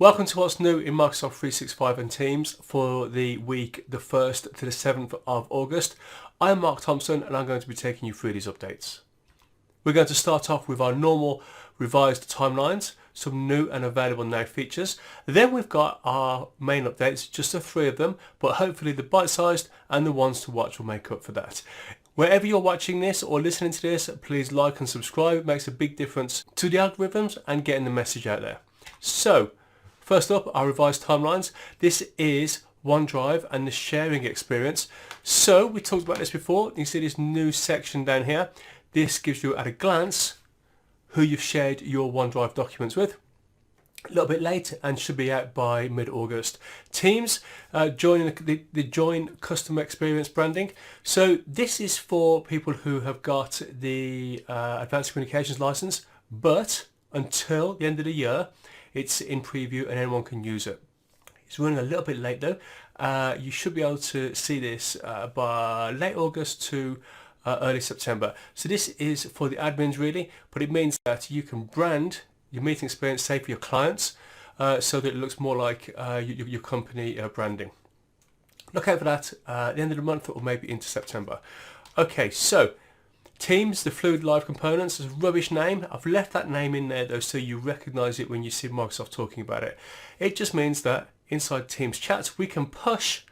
Welcome to what's new in Microsoft 365 and Teams for the week the 1st to the 7th of August. I'm Mark Thompson and I'm going to be taking you through these updates. We're going to start off with our normal revised timelines, some new and available now features. Then we've got our main updates, just the three of them, but hopefully the bite-sized and the ones to watch will make up for that. Wherever you're watching this or listening to this, please like and subscribe. It makes a big difference to the algorithms and getting the message out there. So, first up, our revised timelines. This is OneDrive and the sharing experience. So we talked about this before. You see this new section down here. This gives you at a glance who you've shared your OneDrive documents with. A little bit late and should be out by mid-August. Teams, join the Join Customer Experience branding. So this is for people who have got the Advanced Communications license, but until the end of the year, it's in preview and anyone can use it. It's running a little bit late though. You should be able to see this by late August to early September. So this is for the admins really, but it means that you can brand your meeting experience, say for your clients, so that it looks more like your company branding. Look out for that at the end of the month or maybe into September. Okay, so Teams, the Fluid Live Components, is a rubbish name. I've left that name in there though so you recognise it when you see Microsoft talking about it. It just means that inside Teams chats we can push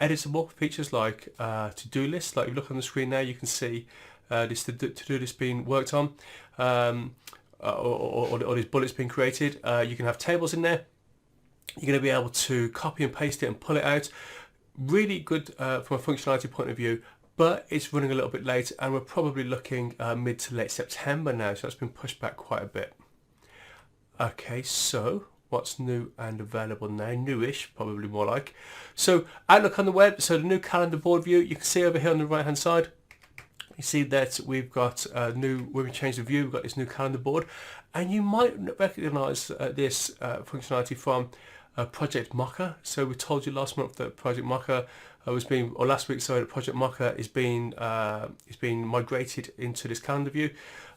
editable features like to-do lists. Like if you look on the screen now, you can see this to-do list being worked on, or these bullets being created. You can have tables in there. You're going to be able to copy and paste it and pull it out. Really good from a functionality point of view, but it's running a little bit late and we're probably looking mid to late September now, so that's been pushed back quite a bit. Okay, so what's new and available now? Newish, probably more like. So Outlook on the web, so the new calendar board view, you can see over here on the right hand side, you see that we've got when we change the view, we've got this new calendar board, and you might recognise this functionality from Project Mocha. So we told you last month that Project Mocha last week, sorry, that Project Mocha is being migrated into this calendar view,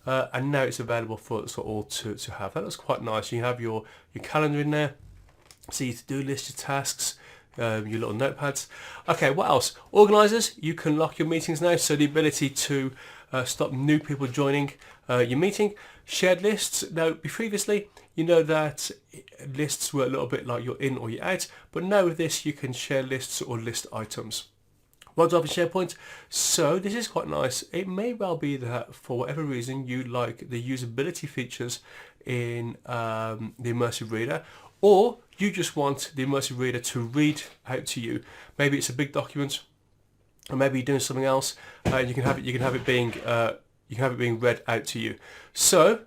and now it's available for all to have. That looks quite nice. You have your calendar in there, see your to-do list, your tasks, your little notepads. Okay, what else? Organisers, you can lock your meetings now, so the ability to stop new people joining your meeting. Shared lists. Now, previously, you know that lists were a little bit like you're in or you're out, but now with this, you can share lists or list items. OneDrive and SharePoint. So this is quite nice. It may well be that for whatever reason you like the usability features in the immersive reader, or you just want the immersive reader to read out to you. Maybe it's a big document, or maybe you're doing something else. You can have it being read out to you. So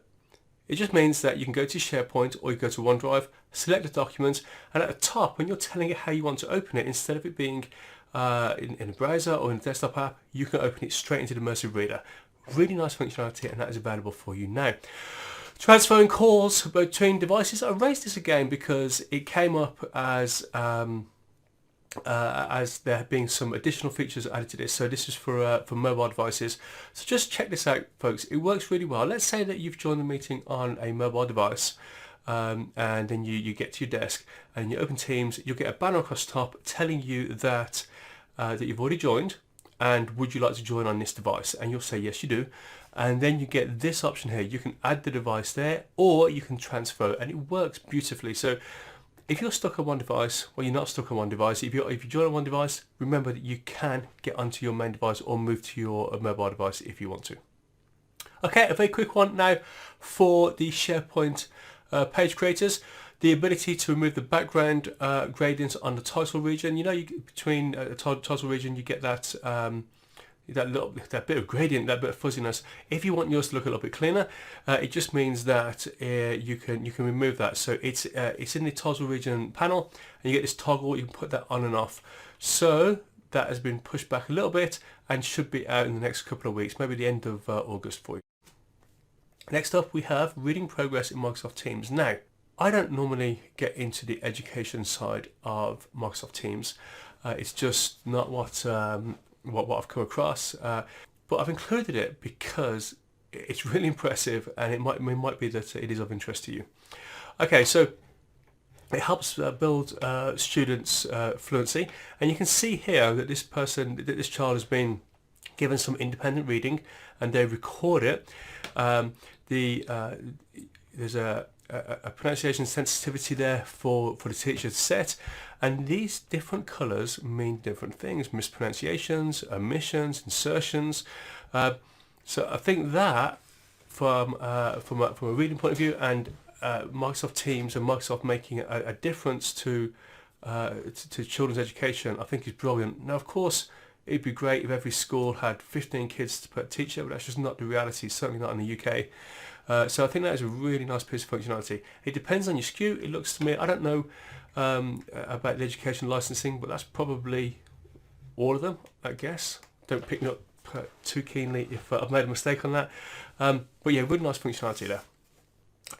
it just means that you can go to SharePoint or you go to OneDrive, select the document, and at the top, when you're telling it how you want to open it, instead of it being in a browser or in a desktop app, you can open it straight into the immersive reader. Really nice functionality, and that is available for you now. Transferring calls between devices. I raised this again because it came up as there being some additional features added to this. So this is for mobile devices. So just check this out, folks. It works really well. Let's say that you've joined the meeting on a mobile device, and then you get to your desk and you open Teams. You'll get a banner across the top telling you that you've already joined, and would you like to join on this device? And you'll say yes, you do. And then you get this option here. You can add the device there, or you can transfer, and it works beautifully. So if you're stuck on one device, well, you're not stuck on one device. If you join on one device, remember that you can get onto your main device or move to your mobile device if you want to. Okay, a very quick one now for the SharePoint page creators. The ability to remove the background gradients on the title region. You know, between the title region, you get that that bit of gradient, that bit of fuzziness. If you want yours to look a little bit cleaner, it just means that you can remove that. So it's in the toggle region panel, and you get this toggle. You can put that on and off. So that has been pushed back a little bit and should be out in the next couple of weeks, maybe the end of August for you. Next up, we have reading progress in Microsoft Teams. Now, I don't normally get into the education side of Microsoft Teams. It's just not what I've come across, but I've included it because it's really impressive, and it might be that it is of interest to you. Okay, so It helps build students' fluency, and you can see here that this child has been given some independent reading, and they record it. There's a pronunciation sensitivity there for the teacher to set, and these different colours mean different things: mispronunciations, omissions, insertions. So I think that from a reading point of view, and Microsoft Teams and Microsoft making a difference to children's education, I think is brilliant. Now, of course, it'd be great if every school had 15 kids per teacher, but that's just not the reality, certainly not in the UK. So I think that is a really nice piece of functionality. It depends on your SKU. It looks to me, I don't know about the education licensing, but that's probably all of them, I guess. Don't pick me up too keenly if I've made a mistake on that. But yeah, really nice functionality there.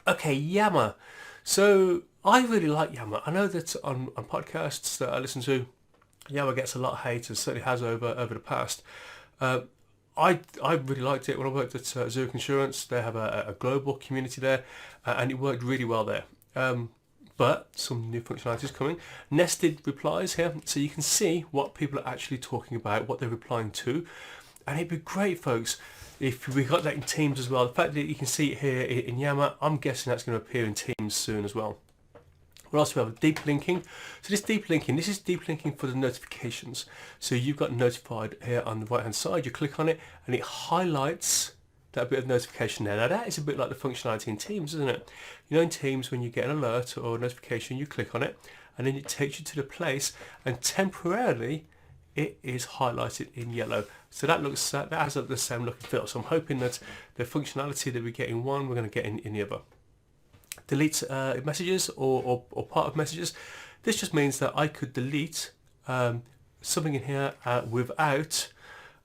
Okay, Yammer. So I really like Yammer. I know that on podcasts that I listen to, Yammer gets a lot of hate, and certainly has over the past. I really liked it when I worked at Zurich Insurance. They have a global community there, and it worked really well there. But some new functionality is coming. Nested replies here, so you can see what people are actually talking about, what they're replying to. And it'd be great, folks, if we got that in Teams as well. The fact that you can see it here in Yammer, I'm guessing that's going to appear in Teams soon as well. We also have deep linking. So this is deep linking for the notifications. So you've got notified here on the right hand side. You click on it and it highlights that bit of notification there. Now that is a bit like the functionality in Teams, isn't it? You know, in Teams, when you get an alert or a notification, you click on it and then it takes you to the place, and temporarily it is highlighted in yellow. So that has the same look and feel. So I'm hoping that the functionality that we get in one, we're going to get in the other. Delete messages or part of messages. This just means that I could delete something in here without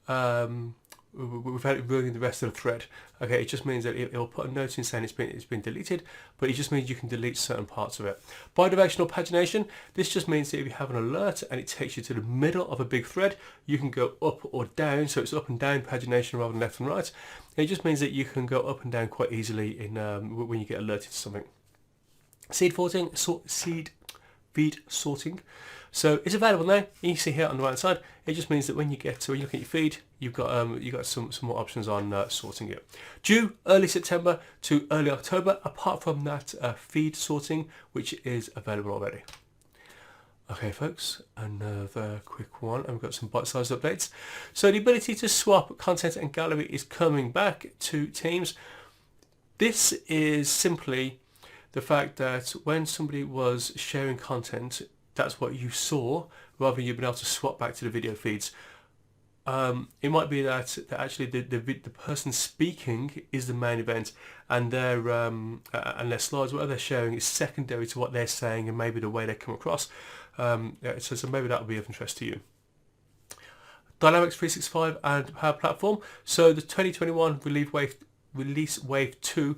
it ruining the rest of the thread. Okay, it just means that it will put a note in saying it's been deleted, but it just means you can delete certain parts of it. Bidirectional pagination. This just means that if you have an alert and it takes you to the middle of a big thread, you can go up or down. So it's up and down pagination rather than left and right. And it just means that you can go up and down quite easily in when you get alerted to something. Seed feed sorting. So it's available now. You see here on the right side. It just means that when you look at your feed, you've got some more options on sorting it. Due early September to early October. Apart from that, feed sorting, which is available already. Okay, folks, another quick one. And we've got some bite-sized updates. So the ability to swap content and gallery is coming back to Teams. This is simply the fact that when somebody was sharing content, that's what you saw, rather than you've been able to swap back to the video feeds. It might be that actually the person speaking is the main event, and their slides, whatever they're sharing, is secondary to what they're saying and maybe the way they come across. So maybe that will be of interest to you. Dynamics 365 and Power Platform. So the 2021 Release Wave 2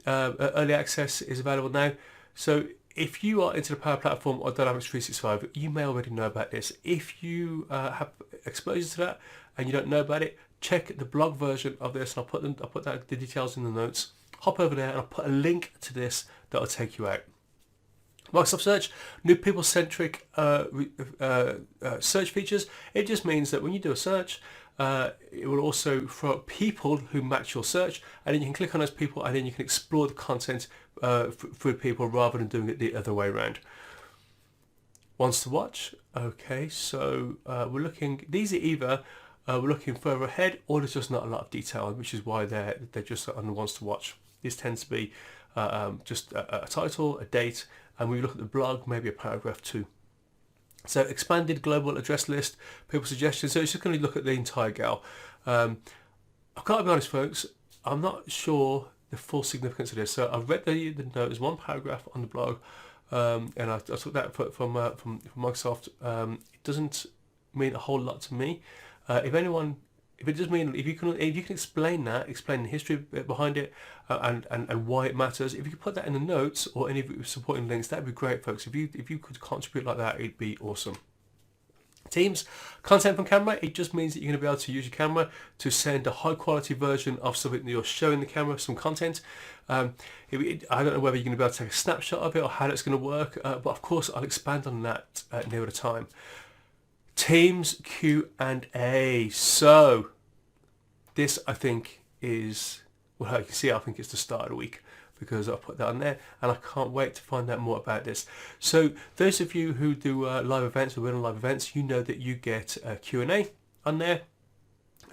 early access is available now. So if you are into the Power Platform or Dynamics 365, you may already know about this. If you have exposure to that and you don't know about it, check the blog version of this, and I'll put the details in the notes. Hop over there and I'll put a link to this that will take you out. Microsoft Search, new people-centric search features. It just means that when you do a search, it will also throw up people who match your search, and then you can click on those people, and then you can explore the content through people rather than doing it the other way around. Wants to watch. Okay, so we're looking. These are either we're looking further ahead, or there's just not a lot of detail, which is why they're just on the wants to watch. This tends to be just a title, a date, and when we look at the blog, maybe a paragraph too. So expanded global address list, people suggestions. So it's just going to look at the entire gal. I've got to be honest, folks. I'm not sure the full significance of this. So I've read the note. There's one paragraph on the blog, and I took that from Microsoft. It doesn't mean a whole lot to me. If it does mean, if you can explain the history behind it, and why it matters. If you could put that in the notes or any supporting links, that'd be great, folks. If you could contribute like that, it'd be awesome. Teams, content from camera, it just means that you're going to be able to use your camera to send a high quality version of something that you're showing the camera, some content. I don't know whether you're going to be able to take a snapshot of it or how that's going to work, but of course I'll expand on that nearer the time. Teams Q&A. So this I think is, well, you can see I think it's the start of the week, because I'll put that on there and I can't wait to find out more about this. So those of you who do live events or run live events, you know that you get a Q&A on there,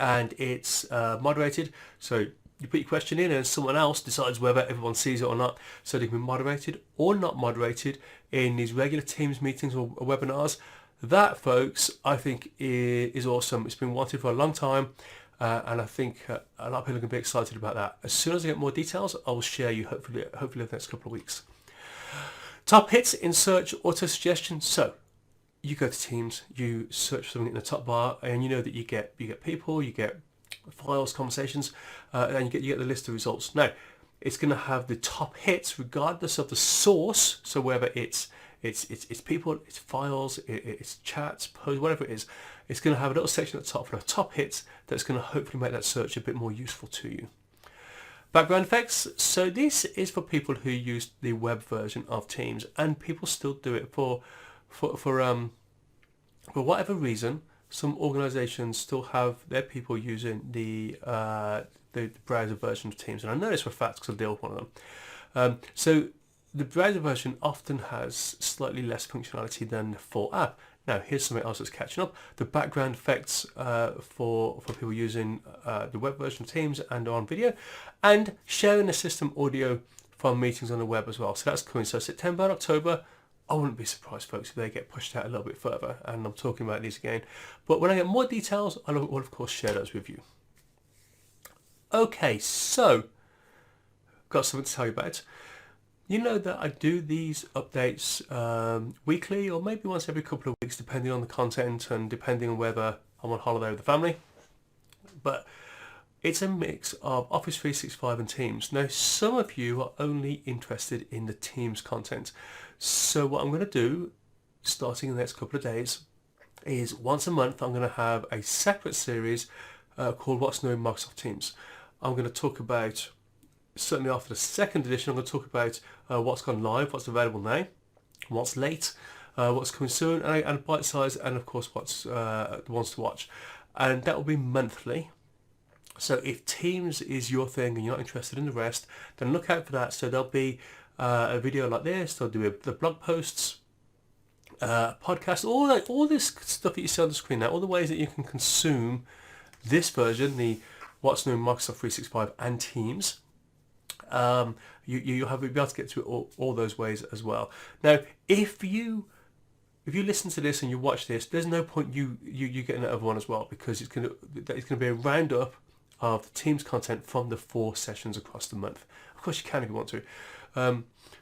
and it's moderated. So you put your question in and someone else decides whether everyone sees it or not. So they can be moderated or not moderated in these regular Teams meetings or webinars. That, folks, I think is awesome. It's been wanted for a long time. And I think a lot of people are going to be excited about that. As soon as I get more details, I will share you hopefully the next couple of weeks. Top hits in search auto suggestion. So you go to Teams, you search something in the top bar, and you know that you get people, you get files, conversations, and you get the list of results. Now it's going to have the top hits regardless of the source. So whether it's people, it's files, it's chats, posts, whatever it is, it's going to have a little section at the top for the top hits that's going to hopefully make that search a bit more useful to you. Background effects. So this is for people who use the web version of Teams, and people still do it for whatever reason. Some organisations still have their people using the browser version of Teams, and I know this for a fact because I deal with one of them. So the browser version often has slightly less functionality than the full app. Now, here's something else that's catching up. The background effects for people using the web version of Teams and on video, and sharing the system audio from meetings on the web as well. So that's coming. So September and October, I wouldn't be surprised, folks, if they get pushed out a little bit further. And I'm talking about these again. But when I get more details, I will, of course, share those with you. Okay, so got something to tell you about. You know that I do these updates weekly or maybe once every couple of weeks, depending on the content and depending on whether I'm on holiday with the family. But it's a mix of Office 365 and Teams. Now, some of you are only interested in the Teams content. So what I'm going to do, starting in the next couple of days, is once a month I'm going to have a separate series called What's New in Microsoft Teams. I'm going to talk about, certainly after the second edition, I'm going to talk about what's gone live, what's available now, what's late, what's coming soon, and bite size, and of course what's the ones to watch. And that will be monthly. So if Teams is your thing and you're not interested in the rest, then look out for that. So there'll be a video like this, they'll do the blog posts, podcasts, all this stuff that you see on the screen now, all the ways that you can consume this version, the What's New in Microsoft 365 and Teams. You'll be able to get to it all those ways as well. Now, if you listen to this and you watch this, there's no point you getting that other one as well, because it's going to be a roundup of the Teams content from the 4 sessions across the month. Of course, you can if you want to.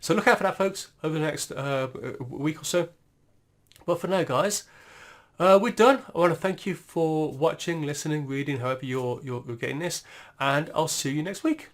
So look out for that, folks, over the next week or so. But for now, guys, we're done. I want to thank you for watching, listening, reading, however you're getting this, and I'll see you next week.